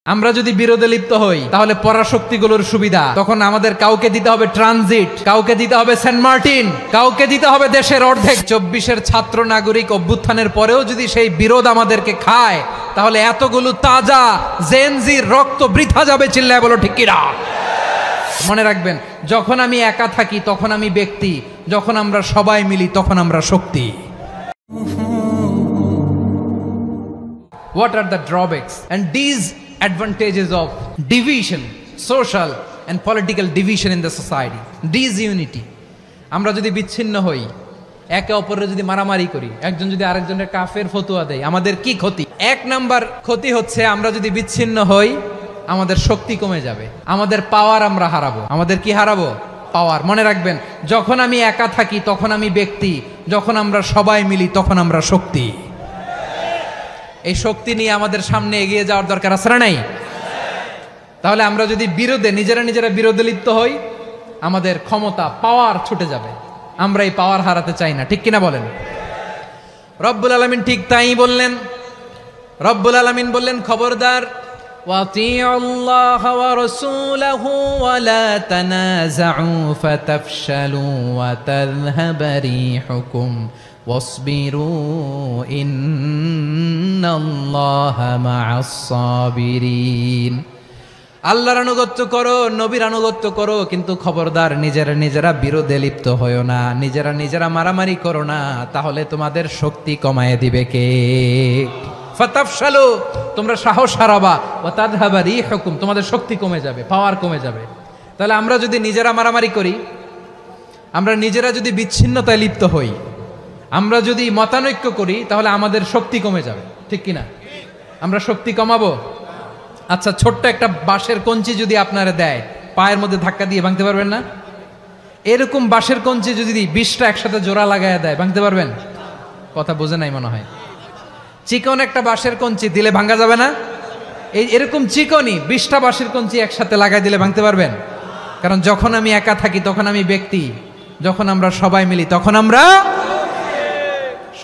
আমরা যদি বিরোধে লিপ্ত হই তাহলে পরাশক্তিগুলোর সুবিধা তখন আমাদের কাউকে দিতে হবে ট্রানজিট, কাউকে দিতে হবে সেন্ট মার্টিন, কাউকে দিতে হবে দেশের অর্ধেক। 24-এর ছাত্র নাগরিক অভ্যুত্থানের পরেও যদি সেই বিরোধ আমাদেরকে খায় তাহলে এতগুলো তাজা জেনজির রক্ত বৃথা যাবে। চিল্লায় বলো ঠিক কিনা? মনে রাখবেন, যখন আমি একা থাকি তখন আমি ব্যক্তি, যখন আমরা সবাই মিলি তখন আমরা শক্তি। What are the drawbacks and disadvantages of division, social and political division in the society? Disunity. আমরা যদি বিচ্ছিন্ন হই, একে অপরের যদি মারামারি করি, একজন যদি আরেকজনের কাফের ফতোয়া দেয়, আমাদের কি ক্ষতি? এক নাম্বার ক্ষতি হচ্ছে আমরা যদি বিচ্ছিন্ন হই আমাদের শক্তি কমে যাবে, আমাদের পাওয়ার আমরা হারাবো। আমাদের কি হারাবো? পাওয়ার। মনে রাখবেন, যখন আমি একা থাকি তখন আমি ব্যক্তি, যখন আমরা সবাই মিলি তখন আমরা শক্তি। এই শক্তি নিয়ে আমাদের সামনে এগিয়ে যাওয়ার দরকার আছে না নাই? তাহলে আমরা যদি নিজেরা বিরোধে লিপ্ত হই আমাদের ক্ষমতা, পাওয়ার ছুটে যাবে। আমরা এই পাওয়ার হারাতে চাই না, ঠিক কিনা বলেন? রব্বুল আলামিন ঠিক তাই বললেন। রব্বুল আলামিন বললেন, খবরদার, ওয়াতিউল্লাহ ওয়া রাসূলাহু ওয়া লা তানাযাউ ফাতাফশালু ওয়া তাযহাবা রিহুকুম ওয়াসবিরু ইন্নাল্লাহা মা'আস সাবিরিন। আল্লাহর আনুগত্য করো, নবীর আনুগত্য করো, কিন্তু খবরদার নিজেরা বিরোধে লিপ্ত হয়ো না, নিজেরা মারামারি করো না, তাহলে তোমাদের শক্তি কমায় দিবে কে? ফাতাফশালু, তোমরা সাহস হারাবা, ওয়া তাযহাবা রিহুকুম, তোমাদের শক্তি কমে যাবে, পাওয়ার কমে যাবে। তাহলে আমরা যদি নিজেরা মারামারি করি, আমরা নিজেরা যদি বিচ্ছিন্নতায় লিপ্ত হই, আমরা যদি মতানৈক্য করি, তাহলে আমাদের শক্তি কমে যাবে, ঠিক কিনা? আমরা শক্তি কমাবো। আচ্ছা, ছোট্ট একটা বাঁশের কঞ্চি যদি আপনারা দেয়, পায়ের মধ্যে ধাক্কা দিয়ে ভাঙতে পারবেন না? এরকম বাঁশের কঞ্চি যদি 20টা একসাথে জোড়া লাগায় দেয়, ভাঙতে পারবেন? কথা বোঝে নাই মনে হয়। চিকন একটা বাঁশের কঞ্চি দিলে ভাঙা যাবে না? এরকম চিকনই 20টা বাঁশের কঞ্চি একসাথে লাগাই দিলে ভাঙতে পারবেন? কারণ যখন আমি একা থাকি তখন আমি ব্যক্তি, যখন আমরা সবাই মিলি তখন আমরা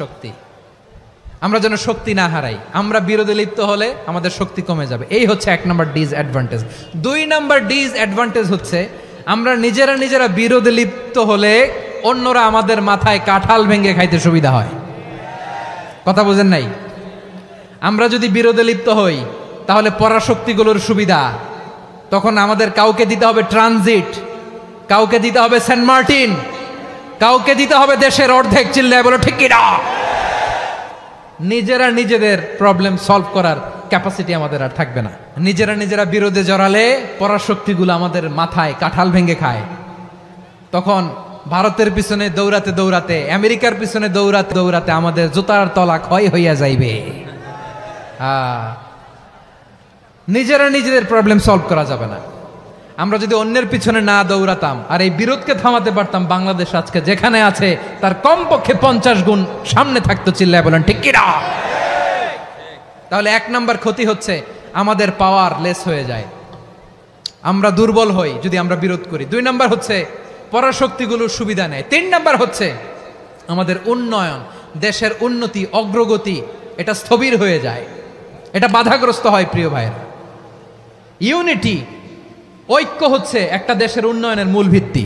শক্তি। আমরা যেন শক্তি না হারাই। আমরা বিরোধে লিপ্ত হলে আমাদের শক্তি কমে যাবে। এই হচ্ছে 1 নম্বর ডিসঅ্যাডভান্টেজ। 2 নম্বর ডিসঅ্যাডভান্টেজ হচ্ছে আমরা নিজেরা বিরোধে লিপ্ত হলে অন্যরা আমাদের মাথায় কাঁঠাল ভেঙে খাইতে সুবিধা হয়। কথা বোঝেন নাই? আমরা যদি বিরোধে লিপ্ত হই তাহলে পরাশক্তিগুলোর সুবিধা তখন আমাদের কাউকে দিতে হবে ট্রানজিট, কাউকে দিতে হবে সেন্ট মার্টিন, কাউকে দিতে হবে দেশের অর্ধেক। চিল্লায় বলো ঠিক কিনা? নিজেদের প্রবলেম সলভ করার ক্যাপাসিটি আমাদের আর থাকবে না। নিজেরা বিরোধে জড়ালে পরাশক্তিগুলো আমাদের মাথায় কাঁঠাল ভেঙে খায়। তখন ভারতের পিছনে দৌড়াতে, আমেরিকার পিছনে দৌড়াতে আমাদের জুতার তলা ক্ষয় হইয়া যাইবে। নিজেদের প্রবলেম সলভ করা যাবে না। আমরা যদি অন্যের পিছনে না দৌড়াতাম আর এই বিরোধকে থামাতে পারতাম, বাংলাদেশ আজকে যেখানে আছে তার কমপক্ষে 50 গুণ সামনে থাকতো। চিল্লায় বলেন ঠিক কিনা? তাহলে 1 নম্বর ক্ষতি হচ্ছে আমাদের পাওয়ার লেস হয়ে যায়, আমরা দুর্বল হই যদি আমরা বিরোধ করি। 2 নম্বর হচ্ছে পরাশক্তিগুলোর সুবিধা নেয়। 3 নম্বর হচ্ছে আমাদের উন্নয়ন, দেশের উন্নতি, অগ্রগতি এটা স্থবির হয়ে যায়, এটা বাধাগ্রস্ত হয়। প্রিয় ভাইয়েরা, ইউনিটি, ঐক্য হচ্ছে একটা দেশের উন্নয়নের মূল ভিত্তি।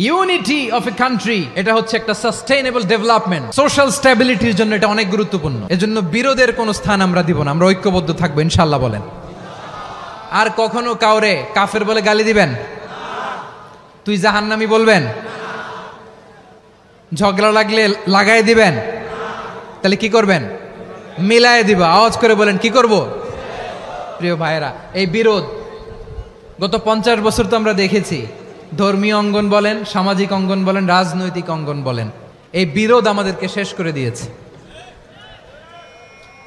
ইউনিটি অফ এ কান্ট্রি, এটা হচ্ছে একটা সাস্টেইনেবল ডেভেলপমেন্ট, সোশ্যাল স্ট্যাবিলিটির জন্য এটা অনেক গুরুত্বপূর্ণ। এজন্য বিরোধের কোনো স্থান আমরা দিব না, আমরা ঐক্যবদ্ধ থাকবো ইনশাআল্লাহ। বলেন, আর কখনো কাউরে কাফের বলে গালি দিবেন? তুই জাহান্নামী বলবেন? ঝগড়া লাগলে লাগাই দিবেন? তাহলে কি করবেন? মিলায় দিব। আওয়াজ করে বলেন, কি করব? প্রিয় ভাইয়েরা, এই বিরোধ গত 50 বছর তো আমরা দেখেছি। ধর্মীয় অঙ্গন বলেন, সামাজিক অঙ্গন বলেন, রাজনৈতিক অঙ্গন বলেন, এই বিরোধ আমাদেরকে শেষ করে দিয়েছে।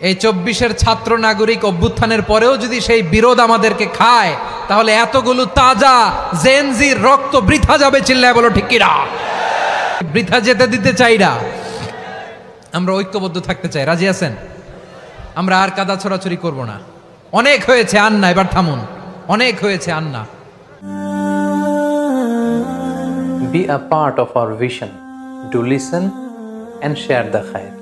এই 24-এর ছাত্র নাগরিক অভ্যুত্থানের পরেও যদি সেই বিরোধ আমাদেরকে খায় তাহলে এতগুলো তাজা জেনজির রক্ত বৃথা যাবে। চিল্লায় বলো ঠিক কিনা? বৃথা যেতে দিতে চাই না, আমরা ঐক্যবদ্ধ থাকতে চাই। রাজি আছেন? আমরা আর কাদা ছড়াছড়ি করব না। অনেক হয়েছে, আন্না, এবার থামুন। অনেক হয়েছে, আন্না। Be a part of our vision. Do listen and share the khair.